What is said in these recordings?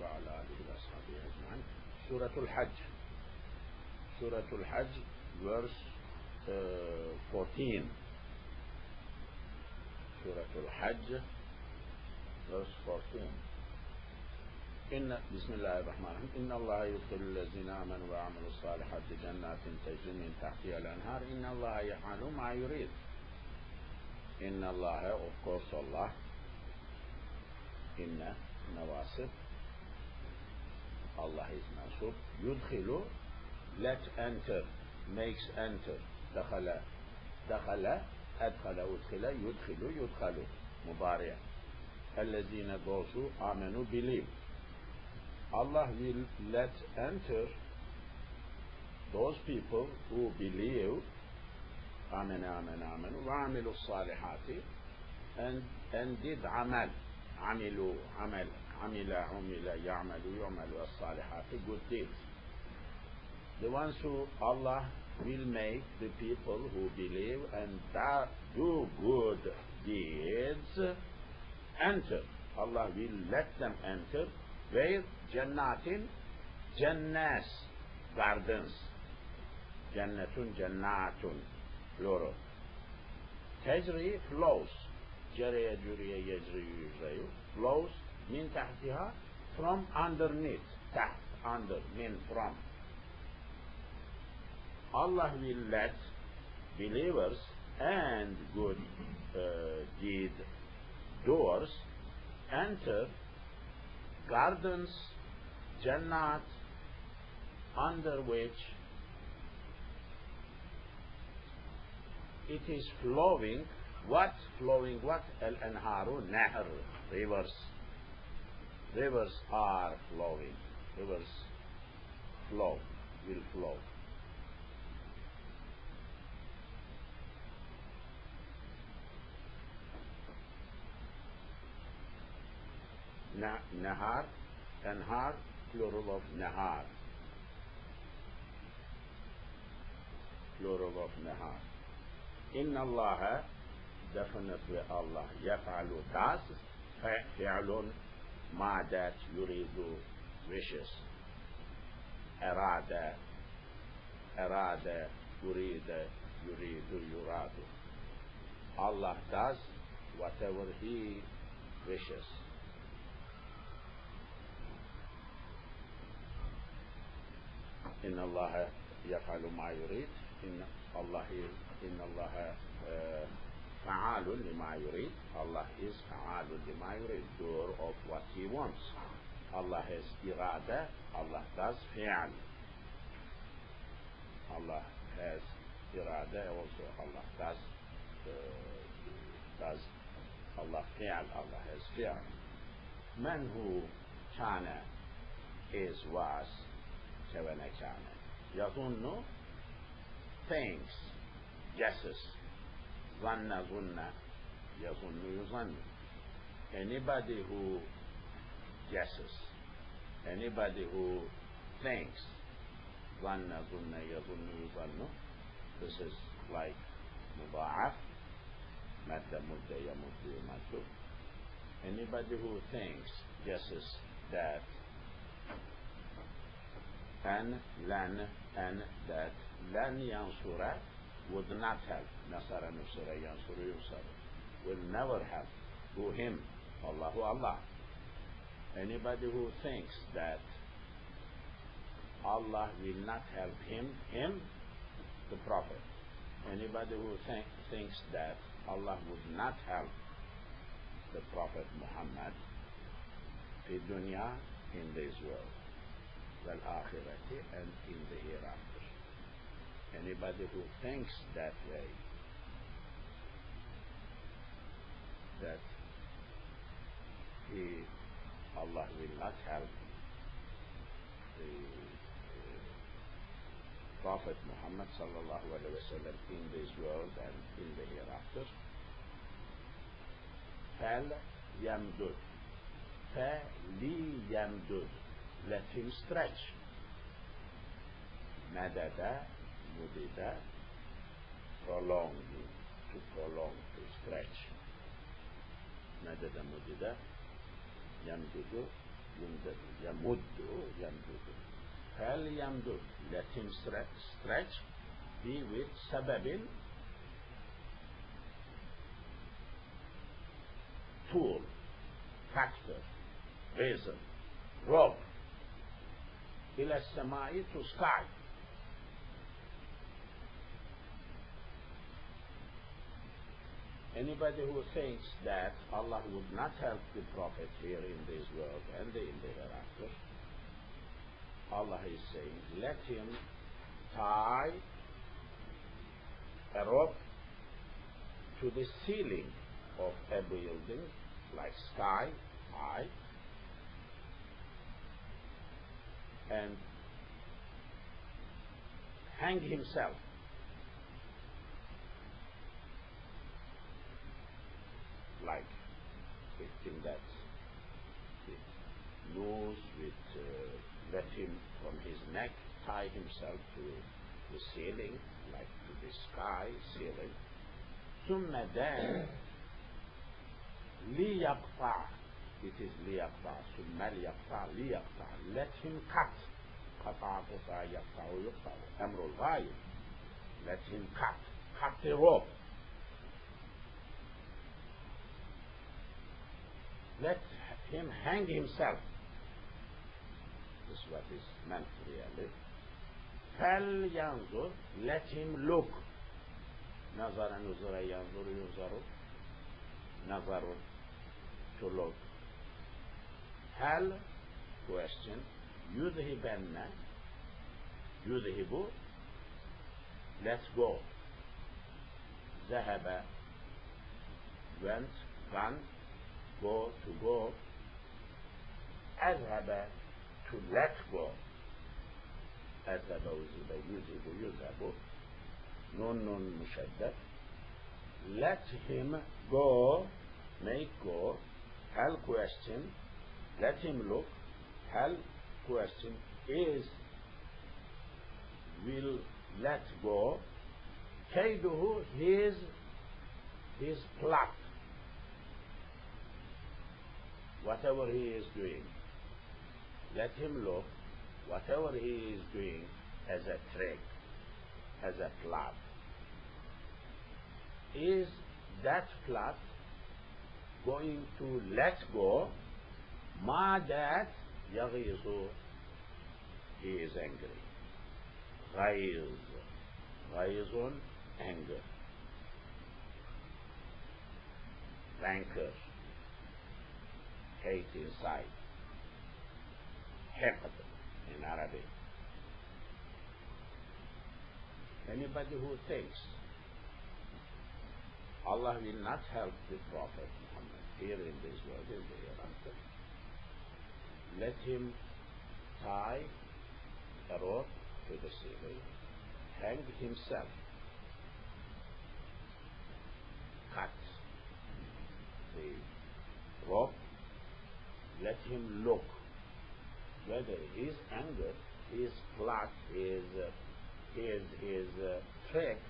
وعلى آله وصحبه أجمعين. Suratul Hajj. Suratul Hajj, verse 14. Suratul Hajj, verse 14. بسم الله الرحمن الرحيم. إن الله يدخل الذين آمنوا وعملوا الصالحات جنات تجري من تحتها الأنهار إن الله يفعل ما يريد. إن الله, of course Allah, إن نواصب, Allah is nasub. يدخل, let enter, makes enter. دخل أدخل أدخل يدخل يدخل مضارع. الذين, those who آمنوا, believe. Allah will let enter those people who believe, آمنوا وعملوا الصالحات, and did عمل, عملوا عمل يعمل الصالحات, good deeds. The ones who Allah will make the people who believe and do good deeds enter. Allah will let them enter. Where? Jannatin, Jannas, gardens. Jannatun, Jannatun, plural. Tajri, flows. Jariya, Juriya, Yajri, Yujrayu, flows. Min tahtiha, from underneath. Taht, under, min, from. Allah will let believers and good deed doers enter gardens, Jannat, under which it is flowing. What? Flowing what? Al-anharu, nahr, rivers. Rivers are flowing. Rivers flow, will flow. Nahar, anhar, plural of nahar. Plural of nahar. Inna Allah, definitely Allah, yaf'alu, does, fi'lun, ma, that, yuridu, wishes. Arada, yurida, yuridu, yuradu. Allah does whatever He wishes. إن الله يفعل ما يريد. إن الله فعال لما يريد. Allah is فعال لما يريد, doer of what He wants. Allah has irada. Allah does fi'al. Allah has irada also. Allah does Allah fi'al. Allah has fi'al. Man who kana is, was, يظن, thinks, guesses. ظن, يظن. Anybody who guesses, anybody who thinks, ظن, يظن. This is like مضاعف, مد, يمد, يمد. Anybody who thinks, guesses that and that lan yansura would not help. Nasara, nusura, yansura, yusara, will never help. Who? Him. Allahu, Allah. Anybody who thinks that Allah will not help him, the Prophet. Anybody who thinks that Allah would not help the Prophet Muhammad, fi dunya, in this world, wal akhirati, and in the hereafter. Anybody who thinks that way, that Allah will not help the Prophet Muhammad sallallahu alaihi wasallam in this world and in the hereafter, fal yamdud, li yamdud, let him stretch. Madada, mudida, prolong, to prolong, to stretch. Madada, mudida, yamdudu, يمد يمدد. فليمدد, let him stretch, be with سبب, tool, factor, reason, rope, إلى السماء, to sky. Anybody who thinks that Allah would not help the Prophet here in this world and in the hereafter, Allah is saying, let him tie a rope to the ceiling of a building, like sky high, and hang himself. Like a thing that nose with let him from his neck tie himself to the ceiling, like to the sky ceiling. ثم then ليقطع, it is ليقطع, ثم ليقطع, ليقطع, let him cut. قطع قطع يقطع يقطع, أمر الغاية. Let him cut the rope. Let him hang himself. This is what is meant really. فلينظر, let him look. نظر نظر ينظر ينظر, نظر, to look. هل, question, يذهبن, يذهب, let's go. ذهب, went, gone, go, to go. أذهب, to let go. أذهب وذهب يذهب يذهب, نون مشدد. Let him go, make go. هل, question, let him look. هل, question, is, will let go. كيده, his plot, whatever he is doing. Let him look, whatever he is doing, as a trick, as a plot. Is that plot going to let go? ما that يغيظ, he is angry. غيظ, غيظ, anger. Rancor, hate inside. حقد in Arabic. Anybody who thinks Allah will not help the Prophet Muhammad here in this world, in the hereafter, let him tie a rope to the ceiling, hang himself, cut the rope, let him look whether his anger, his plot, his trick,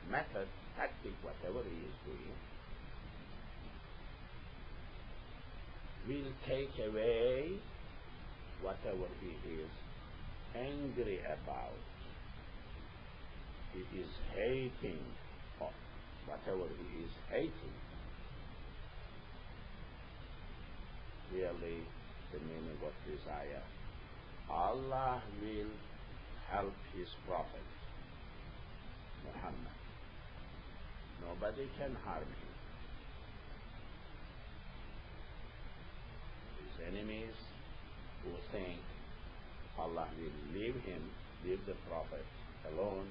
method, tactic, whatever he is doing, will take away whatever he is angry about. He is hating whatever he is hating. Really, the meaning of this ayah, Allah will help his prophet Muhammad. Nobody can harm him. His enemies who think Allah will leave him, leave the prophet alone,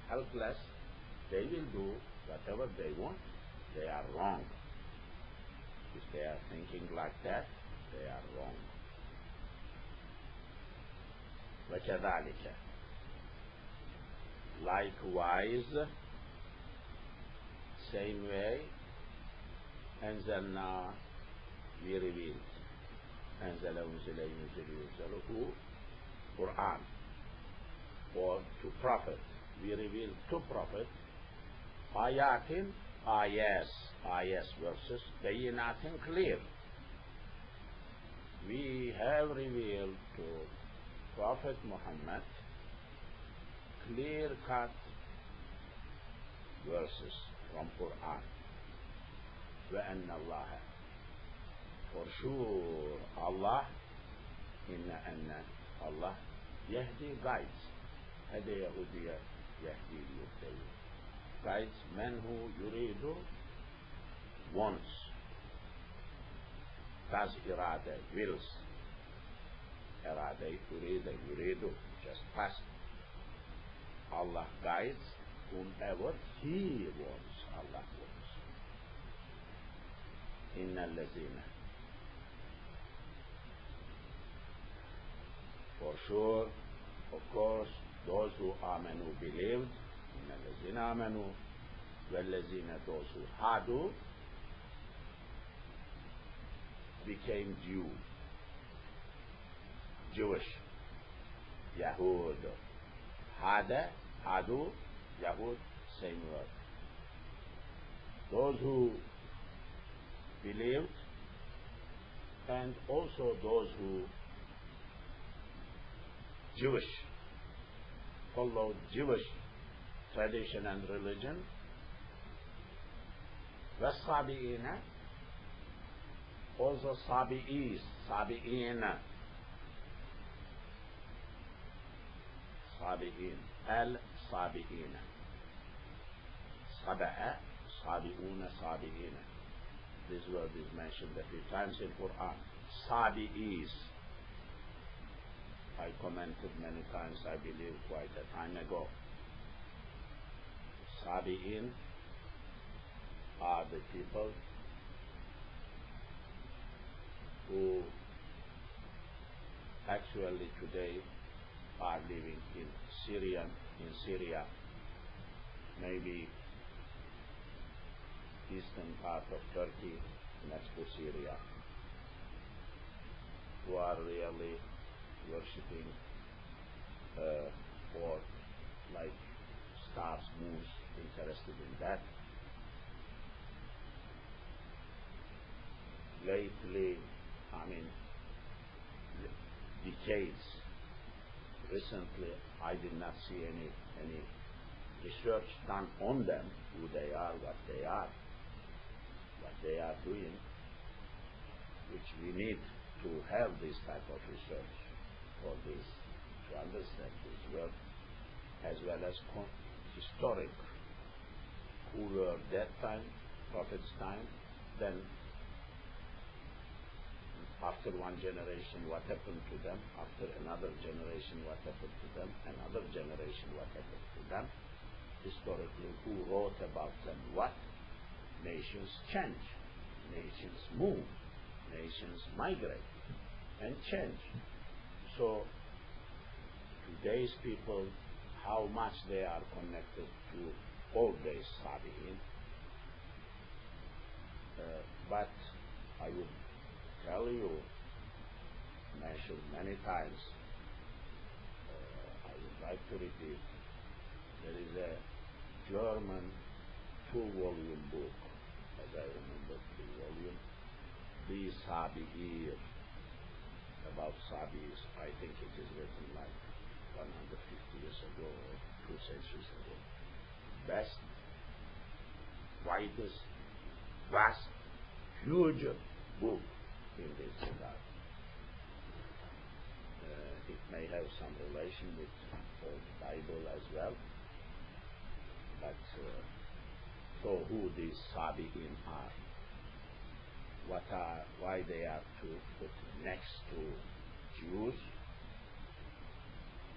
helpless, they will do whatever they want. They are wrong. If they are thinking like that, they are wrong. وَكَذَلِكَ, likewise, same way, أنزلنا, we revealed. أنزل أنزل ينزل ينزل, who? Quran. Or to prophet. We revealed to prophet ayatin, ayas verses, bayinatin, clear. We have revealed to Prophet Muhammad clear-cut verses from Quran. وَأَنَّ اللَّهَ, for sure Allah, inna anna Allah, Yahdi guides, Hadi Yahudiya Yahdi Yuhdayu, guides men who yuridu, wants, does irada, wills, irada, yurida, yuridu, just past. Allah guides whomever He wants, Allah wants. Inna allazina, for sure, of course, those who amanu believed, inna allazina amanu, wallazina, those who hadu, became Jewish, Yahud, Hada, Hadu, Yahud, same word. Those who believed, and also those who followed Jewish tradition and religion, Sabi'ina, also Sabi'is, Sabi'ina, Sabi'in, Al-Sabi'ina, Saba'a, Sabi'una, Sabi'ina. This word is mentioned a few times in Quran. Sabi'is. I commented many times, I believe, quite a time ago. Sabi'in are the people who actually today are living in Syria, maybe eastern part of Turkey, next to Syria, who are really worshipping or like stars, moons, interested in that. Lately, decades, recently, I did not see any research done on them, who they are, what they are doing, which we need to have this type of research for this, to understand this world, as well as historic, who were that time, Prophet's time, then after one generation what happened to them, after another generation what happened to them, another generation what happened to them, historically who wrote about them what. Nations change, nations move, nations migrate and change. So today's people, how much they are connected to old days Sabi'in, but I would tell you, mentioned many times, I would like to repeat, there is a German 2-volume book, as I remember, 2-volume, the Sabi'ir, about Sabis. I think it is written like 150 years ago or 2 centuries ago. Best, widest, vast, huge book in this regard. It may have some relation with Old Bible as well, but so who these Sabi'in are, why they are to put next to Jews.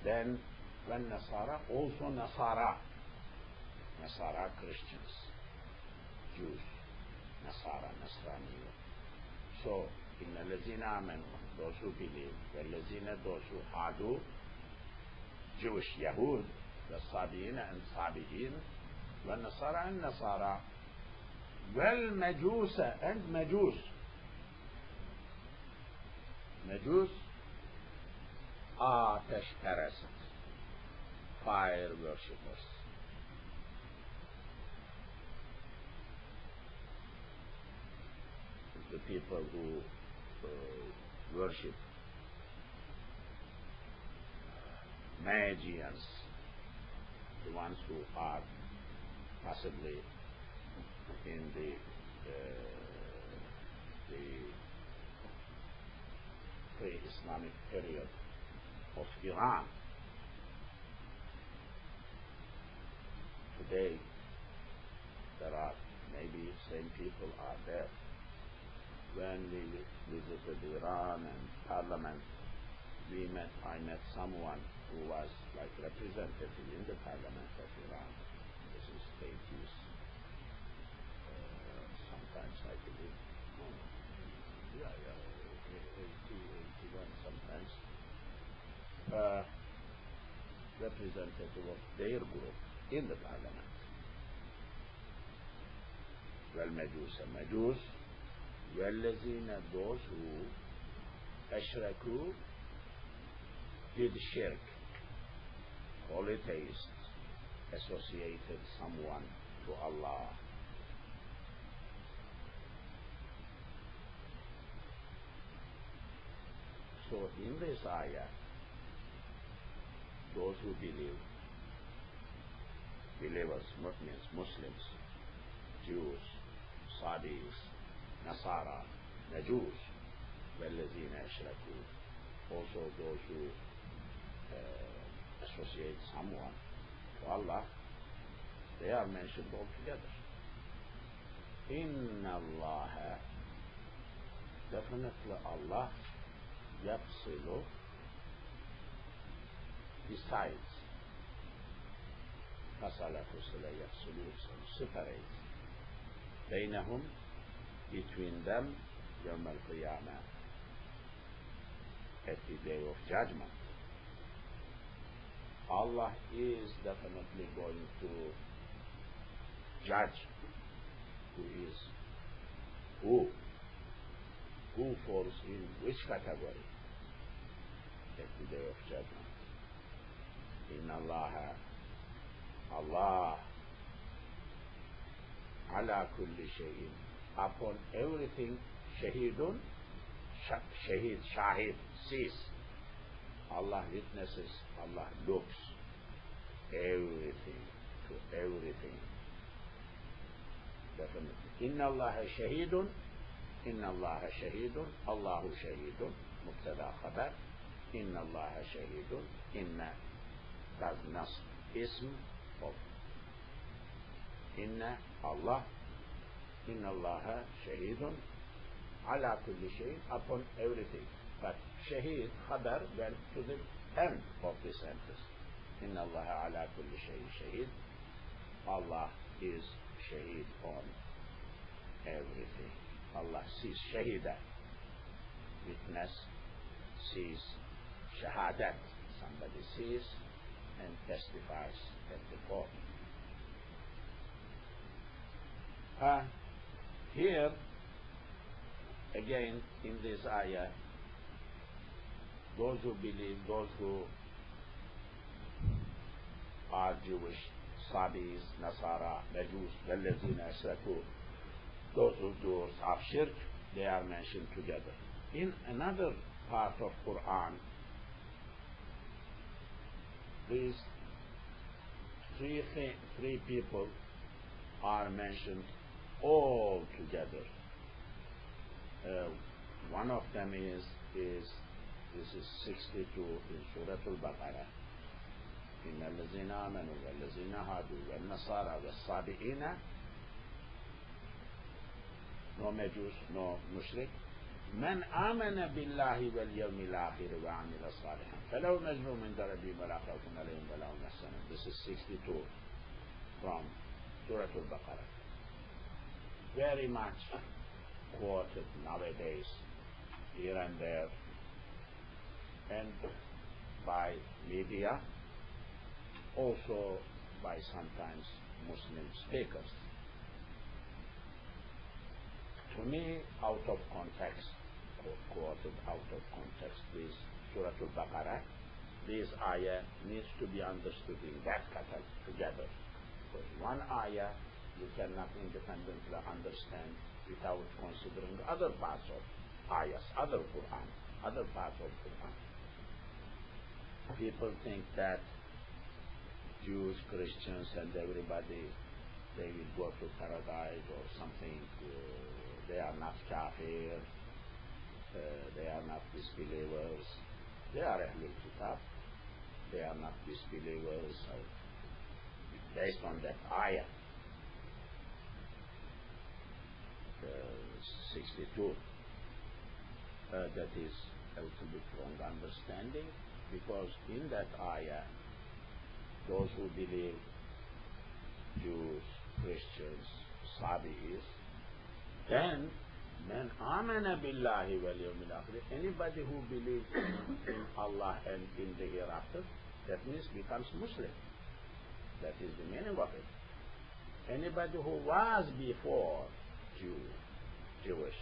Then when Nasara, also Nasara Christians, Jews, Nasara, Nasrani. So in the Lazina Amanu, those who believe, the Lazina, those who Hadu, Jewish Yahud, the Sabi'in and Sabi'in, when Nasara and Nasara, well Majusa and Majus. Majus, Atesh Perest, fire worshippers. The people who worship magians, the ones who are possibly in the pre-Islamic period of Iran. Today, there are maybe same people are there. When we visited Iran and Parliament, I met someone who was like representative in the Parliament of Iran. This is 80s, sometimes I believe. Yeah, 80, 81 sometimes. Representative of their group in the Parliament. والمجوس والذين, those who أشركوا, did shirk, polytheists, associated someone to Allah. So in this ayah, those who believe, believers, Muslims, Jews, Sadis, Nasara, Najus, والذين أشركوا, also those who associate someone to Allah, they are mentioned all together. Inna Allah, definitely Allah, yafsilu, decides, fasala fusila yafsilu, separates, bainahum, between them, yawm al-qiyamah, at the day of judgment. Allah is definitely going to judge who falls in which category at the day of judgment. In Allah ala kulli shay'in, upon everything, shahidun, shahid, sees. Allah witnesses, Allah looks everything to everything. Definitely. Inna Allah shahidun, Inna Allah shahidun, Allahu shahidun, mubtada khabar. Inna Allah shahidun, inna does not ism of inna Allah. Inna Allah shahidun ala kulli shay, upon everything. But shaheed, khabar, went to the end of the sentence. Inna Allah ala kulli shay shaheed. Allah is shaheed on everything. Allah sees, shahida, witness, sees, shahadat, somebody sees and testifies at the court. Here, again, in this ayah, those who believe, those who are Jewish, Sadis, Nasara, Majus, Wallazina, Ashraku, those who do of shirk, they are mentioned together. In another part of Quran, these three people are mentioned all together. One of them is this is 62 in sura22. إن الذين آمنوا والذين هادوا والنصارى والصابئين, no Majus, no Mushrik, من آمن بالله واليوم الآخر وعمل صالحا فلهم أجر عند ربهم ولا خوف عليهم ولا هم يحزنون. This is 62 from Surah Al-Baqarah. Very much quoted nowadays, here and there, and by media, also by sometimes Muslim speakers. To me, out of context, quoted out of context, this Surah Al-Baqarah, this ayah needs to be understood in that category together. Because one ayah you cannot independently understand without considering other parts of ayahs, other Quran, other parts of Quran. people think that Jews, Christians, and everybody, they will go to paradise or something. They are not kafir. They are not disbelievers. They are Ahlul Kitab. They are not disbelievers. Based on that ayah, 62. That is a little bit wrong understanding, because in that ayah, those who believe, Jews, Christians, Sabi'is, then man amana billahi wal yawmil akhir, anybody who believes in Allah and in the hereafter, that means becomes Muslim. That is the meaning of it. Anybody who was before Jewish,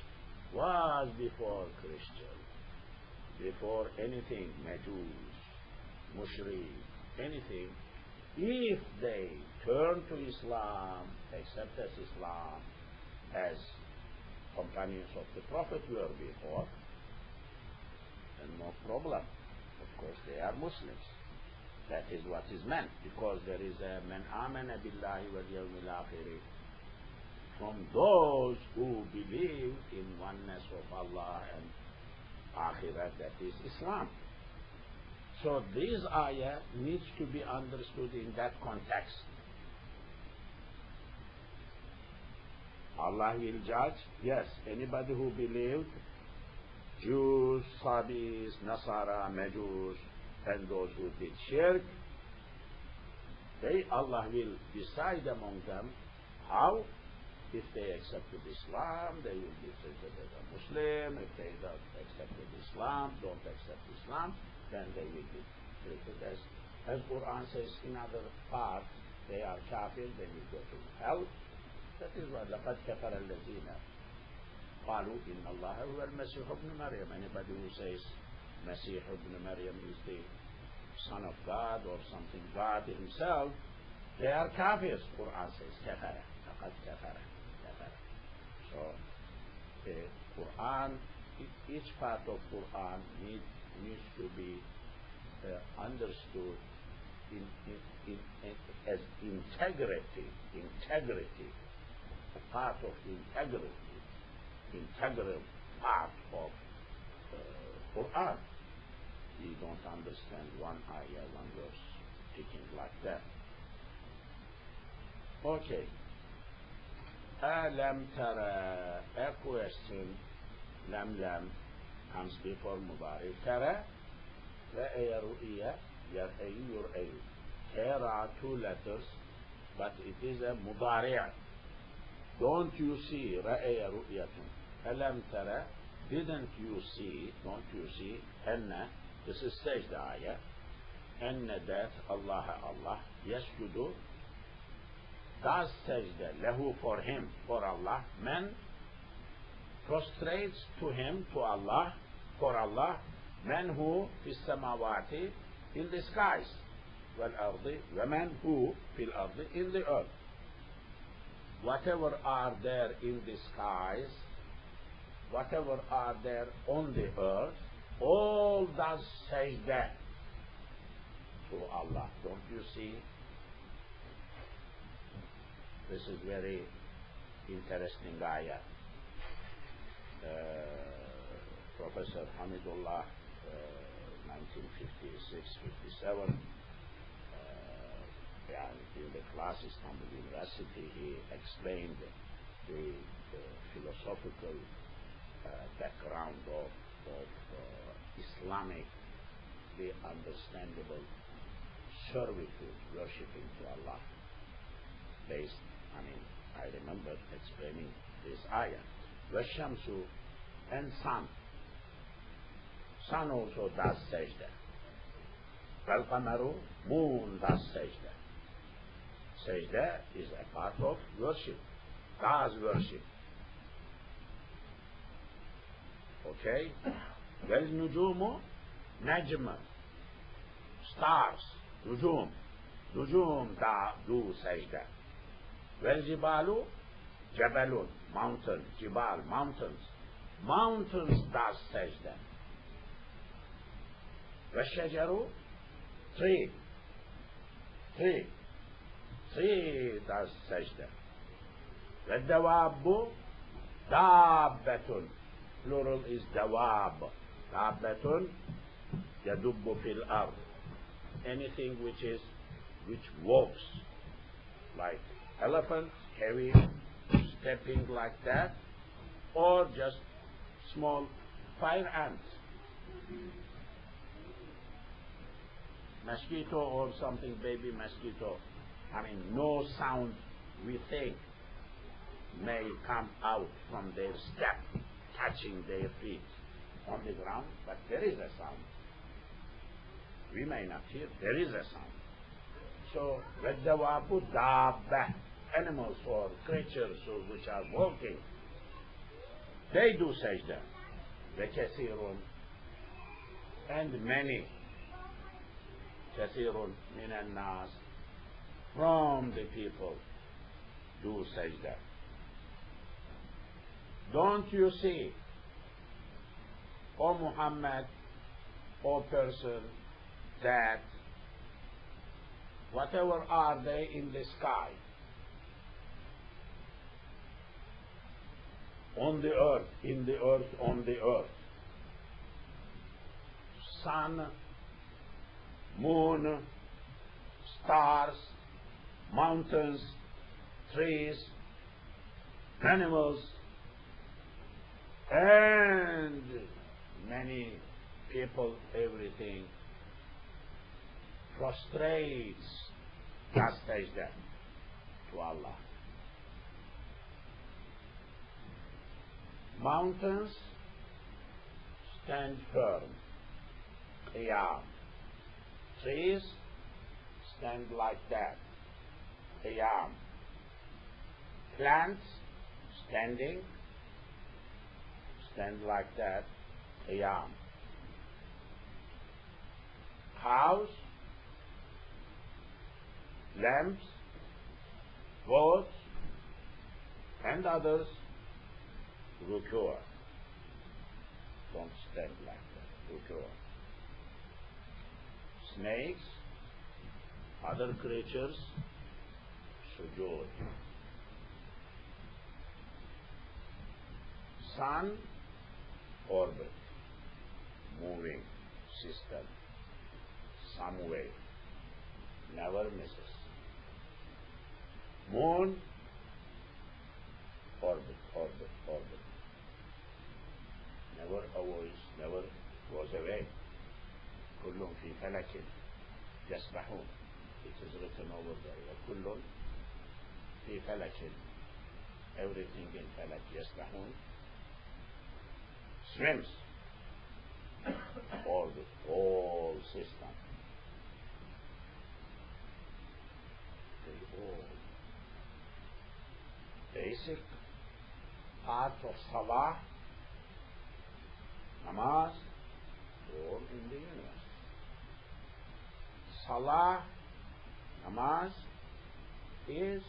was before Christian, before anything, Majus, Mushrik, anything, if they turn to Islam, accept as Islam, as companions of the Prophet were before, then no problem. Of course, they are Muslims. That is what is meant, because there is a man amana billahi wal yawmil akhir, from those who believe in oneness of Allah and Akhirat, that is Islam. So this ayah needs to be understood in that context. Allah will judge, yes, anybody who believed, Jews, Sabis, Nasara, Majus, and those who did shirk, Allah will decide among them how. If they accepted Islam, they will be treated as a Muslim. If they don't accept Islam, then they will be treated as Quran says in other parts, they are kafir, they will go to hell. That is what لَقَدْ كَفَرَ الَّذِينَ قَالُوا إِنَّ اللَّهَ هُوَ الْمَسِيحُ ابْنُ مَرْيَمَ. Anybody who says Masih ibn Maryam is the son of God or something, God himself, they are kafirs. Quran says كَفَرَ لَقَدْ كَفَرَ. So the Quran, each part of Quran needs to be understood as integrity, a part of integrity, integral part of Quran. You don't understand one ayah, one verse, speaking like that. Okay. Alam tara, a question, lam comes before mudari. Tara, ra'aya ru'ya, yar'ayu yur'ayu. Here are two letters, but it is a mudari'. Don't you see, ra'aya ru'yatun. Alam tara, didn't you see, don't you see, anna, this is sajda ayah, anna that Allah, yasjudu, does sajda lahu for him, for Allah, man prostrates to him, to Allah, for Allah, man who fis samawati, in the skies, wal ardi, the man who fil ardi, in the earth. Whatever are there in the skies, whatever are there on the earth, all does sajda to Allah. Don't you see? This is very interesting ayah. Professor Hamidullah, 1956-57, in the class at Istanbul University, he explained the philosophical background of Islamic, the understandable servitude, worshipping to Allah. Based, I remember explaining this ayah. Vashamsu, and sun. Sun also does sajda. Valqamaru, moon does sajda. Sajda is a part of worship. Does worship. Okay? Vel nujumu, najma. Stars, nujum. Nujum do sajda. Vel jibalu, jabalun, mountain, jibal, mountains. Mountains does sajda. Vashajaru, Three. Three. Three does sajda. وَالدَّوَابُ دَابَّةٌ. Plural is dawab. دَابَّةٌ يَدُبُّ فِي الْأَرْضِ. Anything which walks, like elephant, heavy, stepping like that, or just small fire ants, mosquito or something, baby mosquito. I mean, no sound we think may come out from their step touching their feet on the ground, but there is a sound. We may not hear, there is a sound. So, وَالدَّوَابُ دَابَّةٌ, animals or creatures which are walking, they do sajda. وَكَثِيرٌ, and many, كَثِيرٌ مِنَ النَّاسِ, from the people, do sajda. Don't you see, O Muhammad, O person, that whatever are they in the sky, on the earth, in the earth, on the earth, sun, moon, stars, mountains, trees, animals, and many people, everything prostrates, does sajda to Allah. Mountains stand firm, qiyam. Trees stand like that, qiyam. Plants standing, stand like that, qiyam. Cows, lambs, goats, and others, ruku'. Don't stand like that, ruku'. Snakes, other creatures, sujood. Sun, orbit, moving system, some way, never misses. Moon, orbit, orbit, orbit, never avoids, never goes away. كل في فلك يسبحون. It is written over there. كل في فلك. Everything in فلك يسبحون. Swims. Orbit, whole system. The whole basic part of salah, namaz, all in the universe. Salah, namaz, is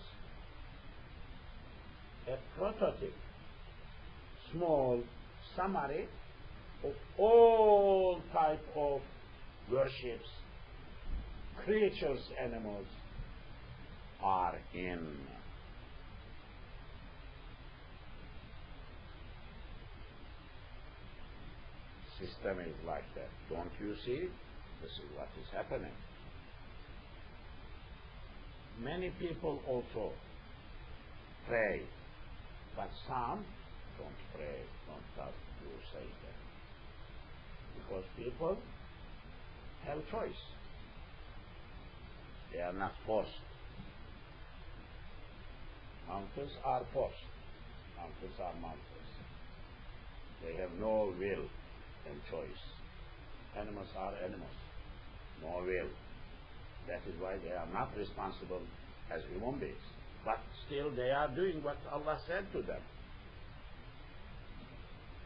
a prototype, small summary of all type of worships, creatures, animals are in. System is like that. Don't you see? This is what is happening. Many people also pray, but some don't pray, don't do sajda. Because people have choice. They are not forced. Mountains are forced. Mountains are mountains. They have no will and choice. Animals are animals. No will. That is why they are not responsible as human beings. But still they are doing what Allah said to them.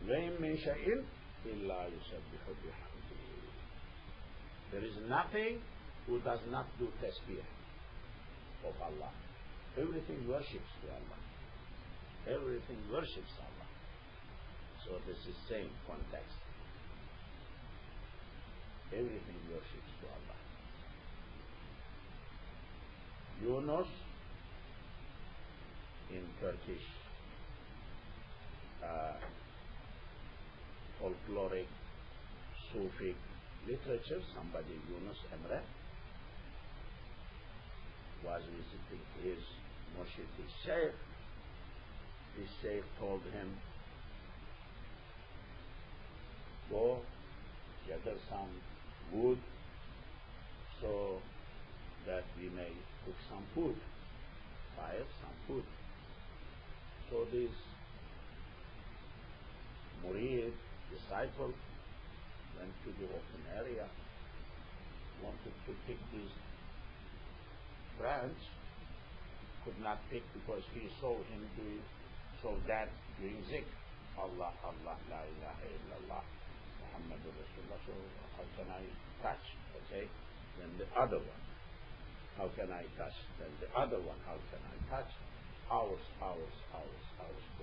وَإِن مِّن شَيْءٍ إِلَّا يُسَبِّحُ بِحَمْدِهِ. There is nothing who does not do tasbih of Allah. Everything worships to Allah. Everything worships Allah. So this is same context. Everything worships to Allah. Yunus in Turkish folkloric Sufi literature, somebody, Yunus Emre, was visiting his murshid, his sheikh. His sheikh told him, go gather some wood so that we may cook some food, fire some food. So this murid, disciple, went to the open area, wanted to pick this branch, could not pick because he saw him doing, saw that doing zikr. Allah, Allah, la ilaha illallah, Muhammadur Rasulullah. So how can I touch? Okay, then the other one. How can I touch? Then the other one. How can I touch? Hours,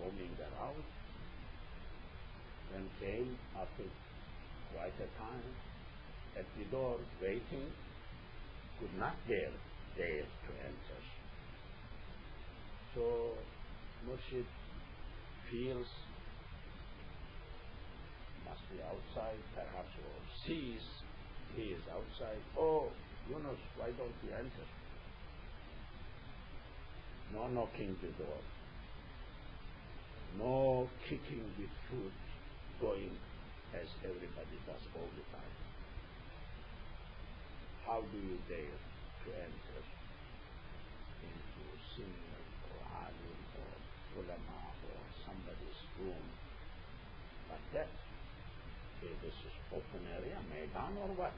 roaming around. Then came after quite a time at the door, waiting, could not dare to enter. So Murshid feels must be outside, perhaps, or sees he is outside. Oh, Yunus, why don't you enter? No knocking the door, no kicking with foot, going as everybody does all the time. How do you dare to enter into senior or alim or ulama or somebody's room like that? Okay, this is open area, maidan or what?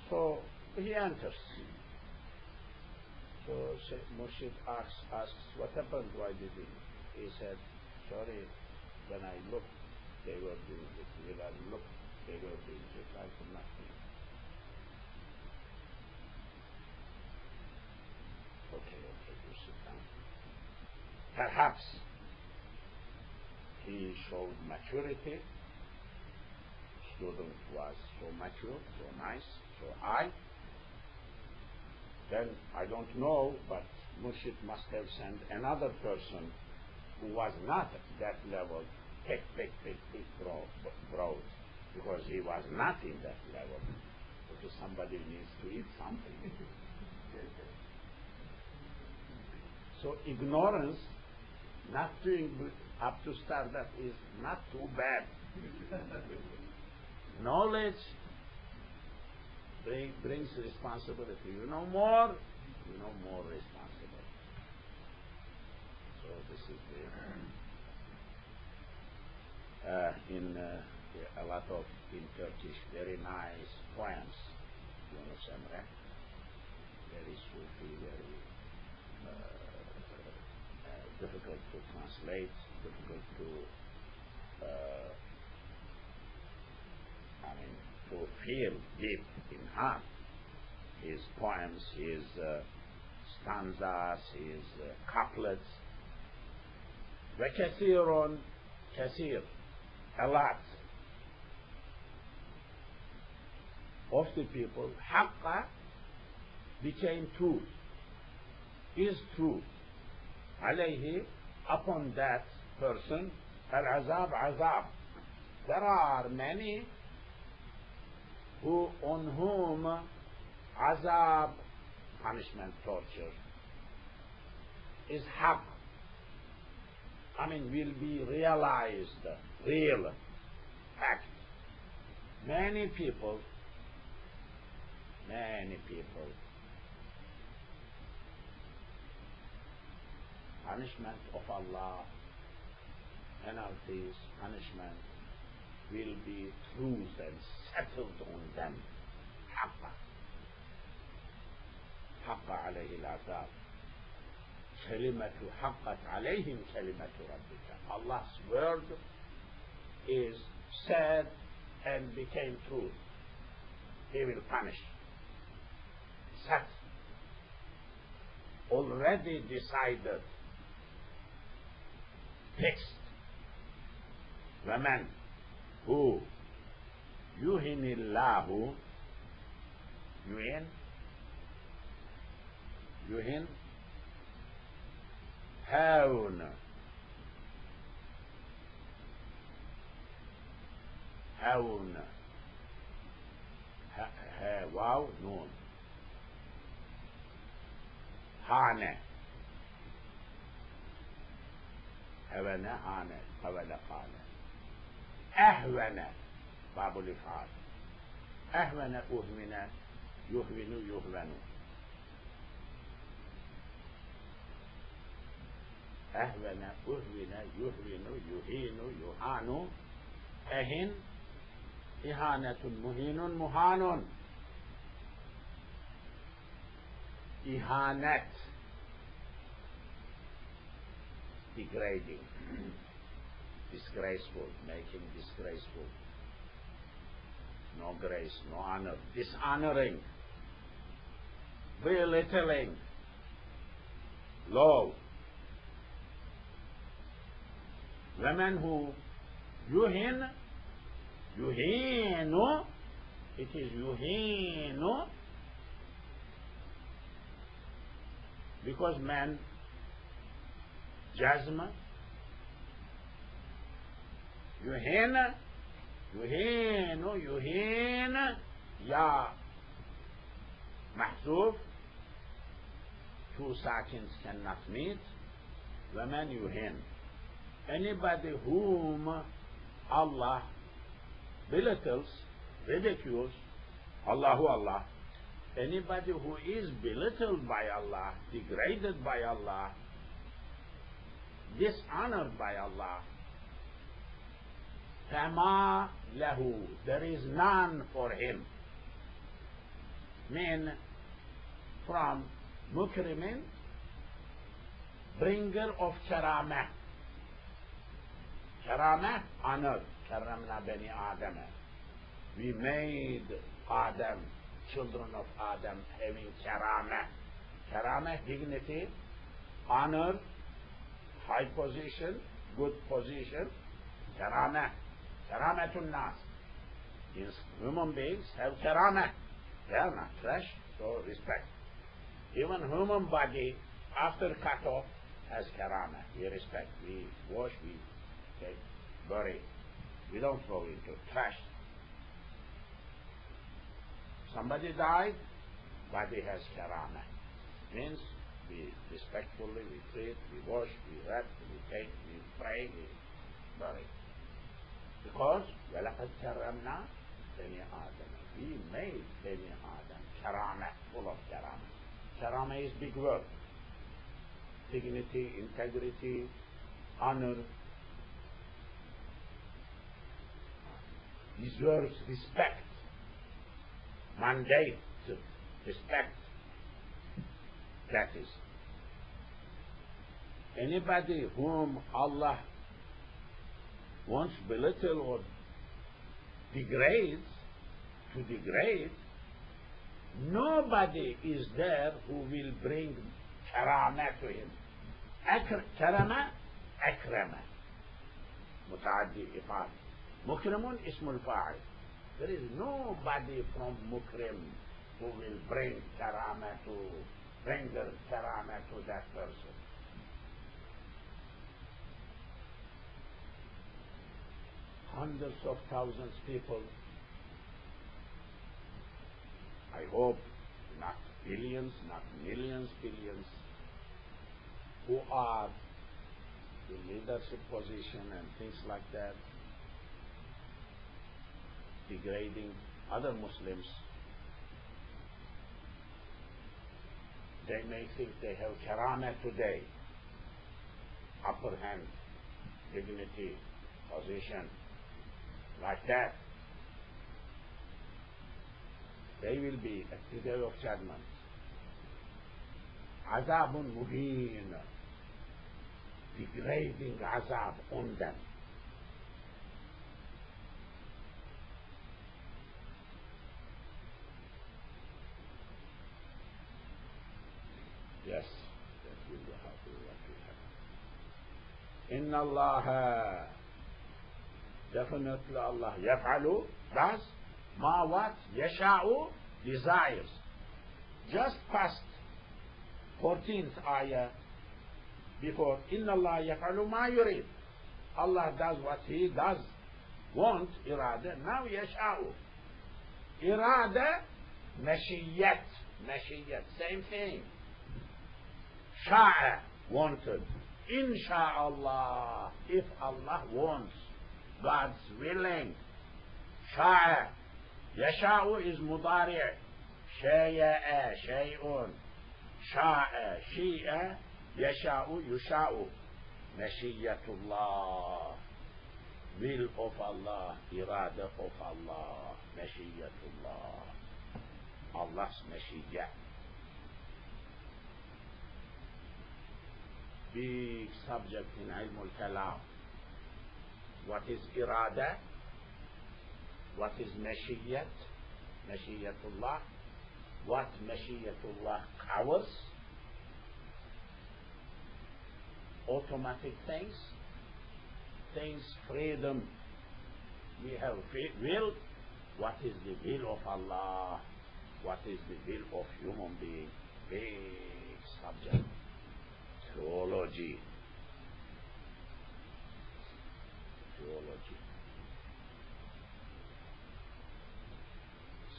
So he enters. So Murshid asks, what happened? Why did he? He said, sorry, when I looked, they were doing it. When I looked, they were doing it. I could not see. Okay, you sit down. Perhaps he showed maturity. Student was so mature, so nice, so high. Then I don't know, but Murshid must have sent another person who was not at that level, pick, broad, because he was not in that level. Because somebody needs to eat something. So ignorance, not doing up to start, that is not too bad. Knowledge brings responsibility. You know more responsibility. So this is a lot of, in Turkish, very nice poems. Yunus Emre, very Sufi, very difficult to translate, difficult to to feel deep in heart. His poems, his stanzas, his couplets. وَكَثِيرٌ كَثِير, a lot of the people, حَقَّ became true, is true. عليه, upon that person, al-azab, azab. There are many on whom azab, punishment, torture, is haq. Will be realized, real, fact. Many people, punishment of Allah, penalties, punishment, will be truth and settled on them. حق عليه العذاب. كلمة حقت عليهم كلمة ربك. Allah's word is said and became truth. He will punish. Set. Already decided. Fixed. ومن who يهن الله يهين يهين هاون هاون ها واو نون هانة هون هانة قبل قال أهون باب الإفعال أهون أهون يهون يهون أهون أهون يهون يهين يهان أهن إهانة مهين مهان إهانة degrading disgraceful making disgraceful no grace no honor dishonoring belittling low women who يهين يهين it is يهين because men جزم يهين يهين يهين يا محذوف two seconds cannot meet women يهين anybody whom Allah belittles ridicules Allah anybody who is belittled by Allah degraded by Allah dishonored by Allah فما له there is none for him mean from mukrimin bringer of karamah karamah honor karamna bani Adam we made Adam children of Adam having karamah dignity honor high position good position karamatun nas human beings have karamah they are not flesh so respect even human body after cut off has karamah we respect we wash we take bury we don't throw into trash somebody died body has karamah means we respectfully we treat we wash we wrap we take we pray we bury because وَلَقَدْ كَرَّمْنَا بَنِي آدَمَ we made بني آدم karamah full of karamah is big word dignity integrity honor deserves respect mandate respect that is anybody whom Allah wants belittle or degrades to degrade nobody is there who will bring karamah to him karama akrama mutaaddi ifad mukrimun ismul fa'il there is nobody from mukrim who will bring karamah to render karamah to that person hundreds of thousands people I hope not billions not millions billions who are in leadership position and things like that degrading other Muslims they may think they have karamah today upper hand dignity position like that they will be at the day of judgment azabun muhin degrading azab on them yes that will be how to what will happen inna Allah definitely Allah يفعل does ما what يشاء desires. Just past 14th ayah before, إِنَّ اللَّهَ يَفْعَلُ مَا يُرِيدُ. Allah does what He does want, irada. Now yasha'u. Irada, mashiyat. Mashiyat, same thing. Sha'a, wanted. Insha'Allah, if Allah wants, God's willing. Sha'a. Yasha'u is mudari'. Shaya'a, shay'un. Sha'a, shi'a. Yasha'u, yusha'u. Mashiyatullah. Will of Allah, irada of Allah, mashiyatullah. Allah's mashiyah. Big subject in ilm al-kalam. What is irada? What is mashiyat? Mashiyatullah. What mashiyatullah covers? Automatic things. Things, freedom. We have will. What is the will of Allah? What is the will of human being? Big subject. Theology. Theology.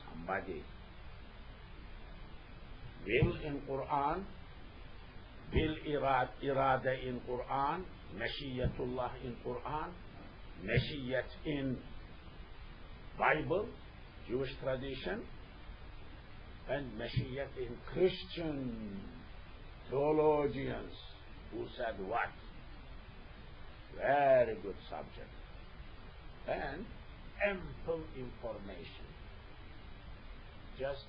Somebody will in Quran, will irada in Quran, mashiyatullah in Quran, mashiyat in Bible, Jewish tradition, and mashiyat in Christian theologians who said what? Very good subject. And ample information. Just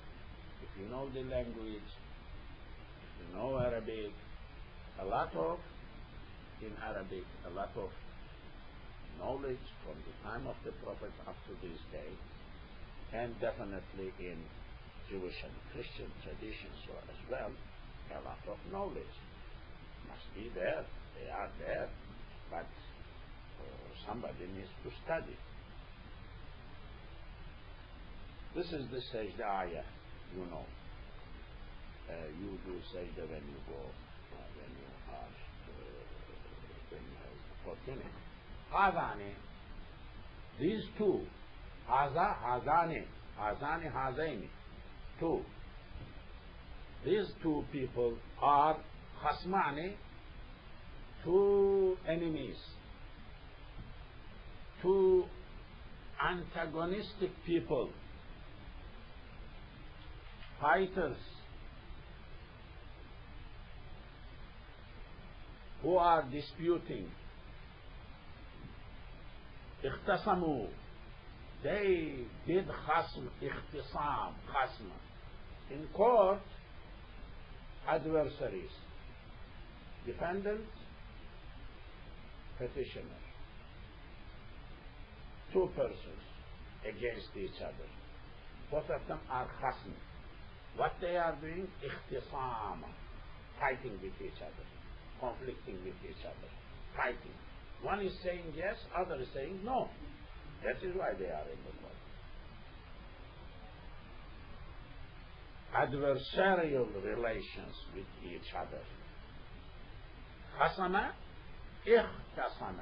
if you know the language, if you know Arabic, a lot of in Arabic, a lot of knowledge from the time of the Prophet up to this day, and definitely in Jewish and Christian traditions as well, a lot of knowledge must be there. They are there, but somebody needs to study. This is the Sajda ayah, you know. You do Sajda when you go, when you are when you have opportunity. Hazani, these two, Haza, Hazani, Hazani, Hazaini, two. These two people are Khasmani, two enemies, two antagonistic people, fighters, who are disputing. اختصموا, they did khasm, اختصام, khasm. In court, adversaries, defendant, petitioner, two persons against each other. Both of them are khasm. What they are doing? اختصام, fighting with each other, conflicting with each other, fighting. One is saying yes, other is saying no. That is why they are in the court. Adversarial relations with each other. خصم, اختصم.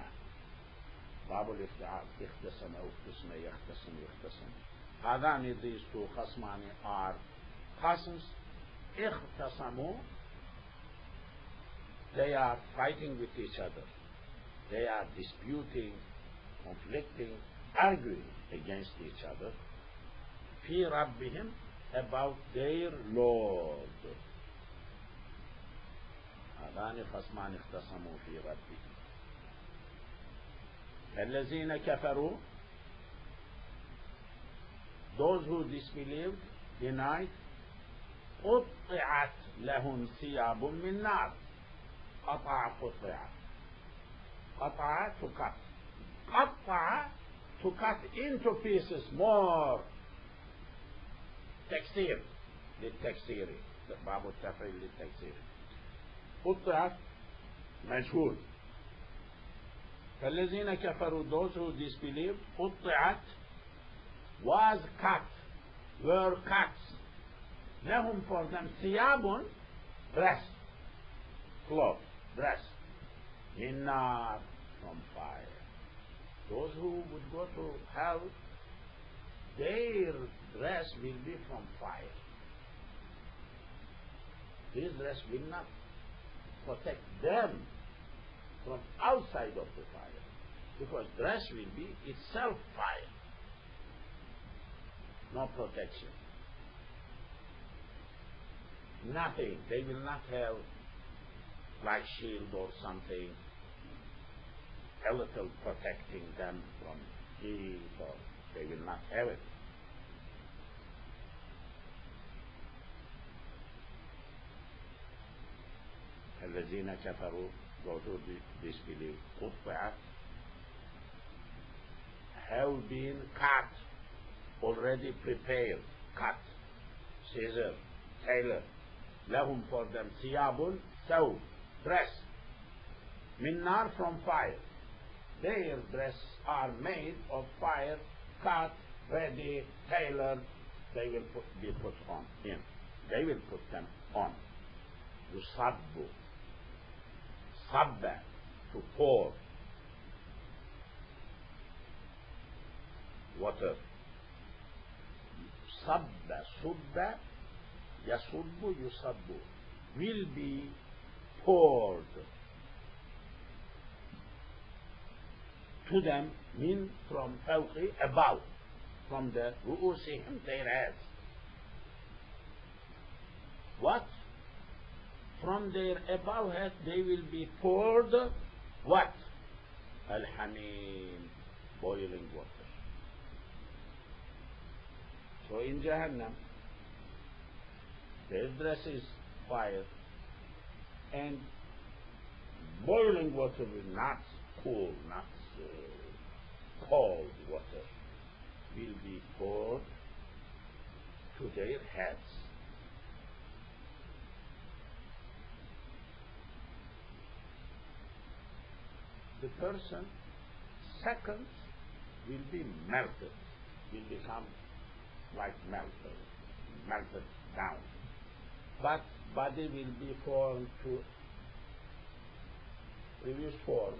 باب الافتعال, اختصم, اختصم, يختصم, يختصم. هذان, these two خصمان are خصمs. اختصموا, they are fighting with each other. They are disputing, conflicting, arguing against each other. في ربهم, about their Lord. هذان خصمان اختصموا في ربهم. الذين كفروا, those who disbelieved, denied, قطعت لهم ثياب من نار. قطع, قطع. قطع, to cut. قطع, to cut into pieces more. تكسير, للتكسير, باب التفعيل للتكسير. قطعت, مجهول. فالذين كفروا, those who disbelieved, قطعت, was cut, were cut, لهم for them ثياب, dress, cloth, dress, min nar, from fire. Those who would go to hell, their dress will be from fire. This dress will not protect them from outside of the fire, because dress will be itself fire. No protection. Nothing. They will not have like shield or something, a little protecting them from heat, or they will not have it. الذين كفروا, those who disbelieve, قطعت, have been cut, already prepared, cut, scissor, tailor, لهم for them ثياب, ثوب, dress, min nar, from fire. Their dress are made of fire, cut, ready, tailored. They will be put on him. They will put them on. Yusabbu, sabba, to pour water. Sabba, subba, yasubbu, yusabbu, will be poured to them, min, from fawqi, above, from the ru'usihim, their heads. What? From their above head they will be poured what? Al-hamim, boiling water. So in Jahannam, their dress is fire, and boiling water will not cool, not cold water, will be poured to their heads. The person, seconds, will be melted, will become like melted down. But body will be formed to previous form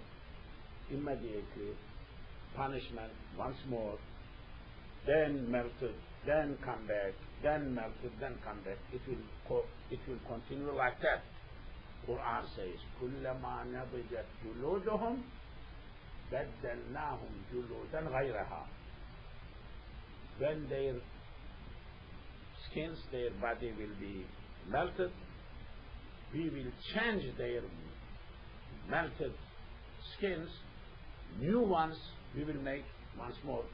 immediately. Punishment once more, then melted, then come back, then melted, then come back. It will continue like that. Quran says, كلما نضجت جلودهم بدلناهم جلودا غيرها. When their skins, their body will be melted, we will change their melted skins, new ones we will make once more.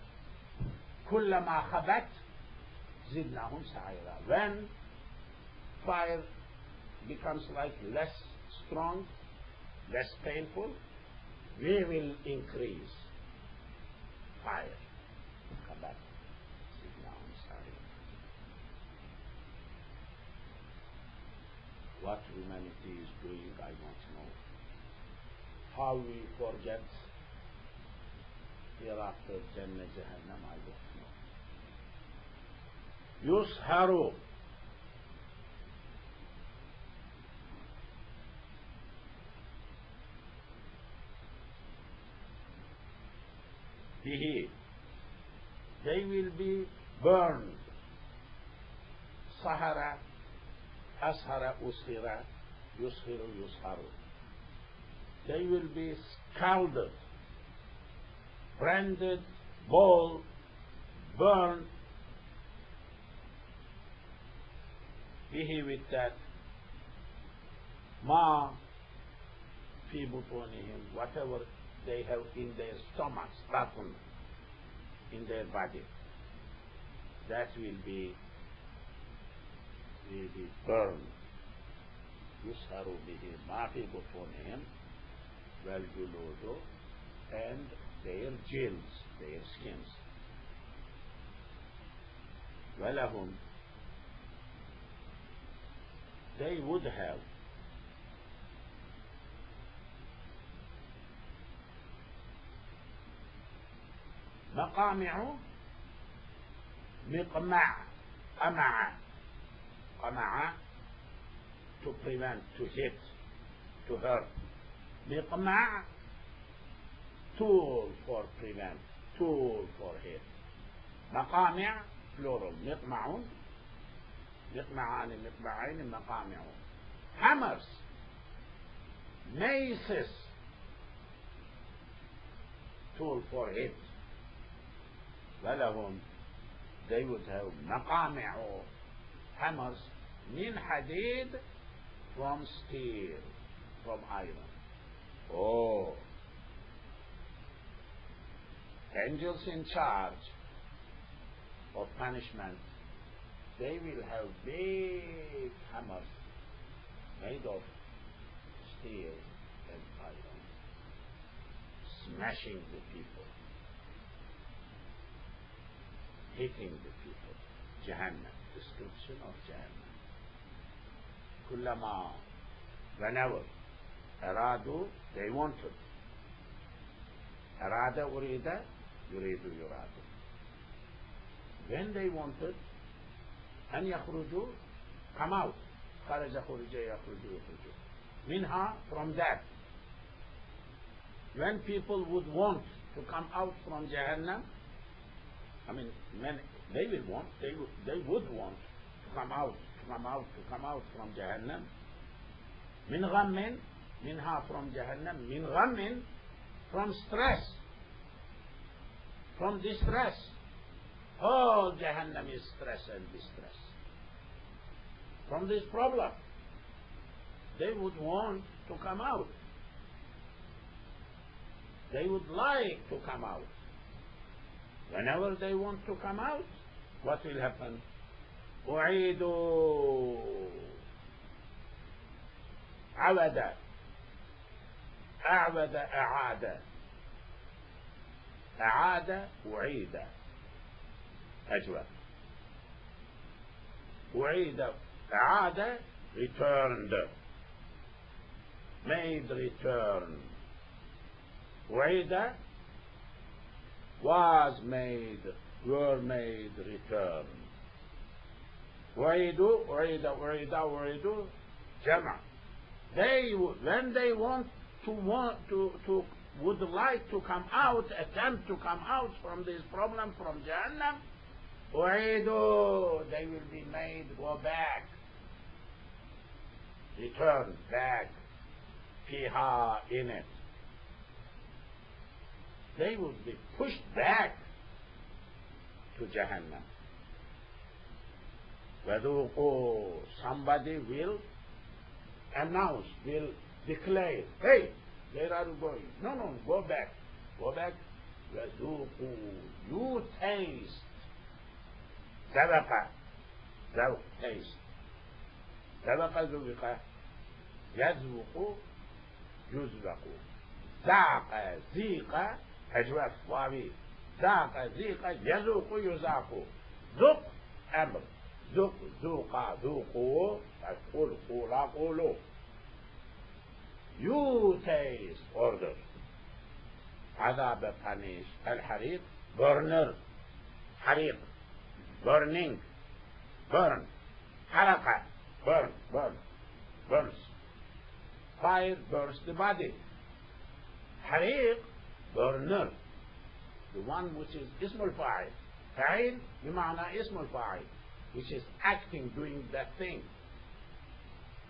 كلما خبت زدناهم سعيرا. When fire becomes like less strong, less painful, we will increase fire. خبت زدناهم سعيرا. What humanity is doing, I don't know. How we forget hereafter Jannah, Jahannam, I don't know. Yusharu, bihi, they will be burned. Sahara, ashara, ushira, yushiru, yusharu. They will be scalded, branded, boiled, burned, bihi, with that, ma fi butunihim, whatever they have in their stomachs, batun, in their body, that will be burned. Yusharu bihi ma fi butunihim wal juludu, and their gills, their skins. Walahum, they would have مقامع, مقمع, أمع, قمع, to prevent, to hit, to hurt. مقمع, tool for prevent, tool for hit. مقامع, plural. مقمعون, مقمعان, مقمعين, مقامعون. Hammers, maces, tool for hit. ولهم, they would have مقامع, hammers, من حديد, from steel, from iron. Oh, angels in charge of punishment, they will have big hammers made of steel and iron, smashing the people, hitting the people. Jahannam, description of Jahannam. كلما, whenever, أرادوا, they wanted. أراد, أريد, يريد, يراد. When they wanted, أن يخرجوا, come out. خرج, خرج, يخرج, يخرج. منها, from that. When people would want to come out from Jahannam, I mean, when they will want, they would want to come out, to come out, to come out from Jahannam. من غم, منها, from Jahannam. من غم, from stress, from distress. All Jahannam is stress and distress. From this problem, they would want to come out. They would like to come out. Whenever they want to come out, what will happen? أعيدوا, عبد, أعبد, أعاد, أعاد, أعيد, أجود. أعيد, أعاد, returned, made return. أعيد, was made, were made return. أعيدوا, أعيد, أعيد, أعيدوا, جمع. They, when they would like to come out, attempt to come out from this problem, from Jahannam, أعيدوا, they will be made go back, return back, فيها, in it. They would be pushed back to Jahannam. وذوقوا, somebody will announce, will declare, hey, where are you going? No, no, go back. Go back. وذوقوا, you taste. ذوق, ذوق, taste. ذوق, ذوق, يذوق, يذوق. ذاق, ذيق, أجواف, واوي. ذاق, ذيق, يذوق, يذاق. ذوق, أمر. ذوق, ذوق, ذوقوا, قول, قولا, قولوا. You taste, order. عذاب, punish. الحريق, burner. حريق, burning, burn. حرقة, burn, burn, burns. Fire burns the body. حريق, burner, the one which is اسم الفاعل. فاعل بمعنى اسم الفاعل, which is acting, doing that thing.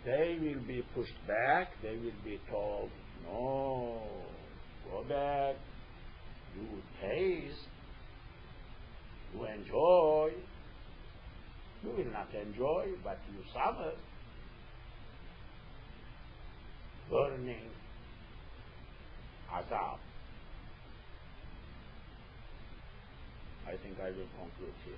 They will be pushed back. They will be told, no, go back. You taste, you enjoy. You will not enjoy, but you suffer. Burning, azab. I think I will conclude here.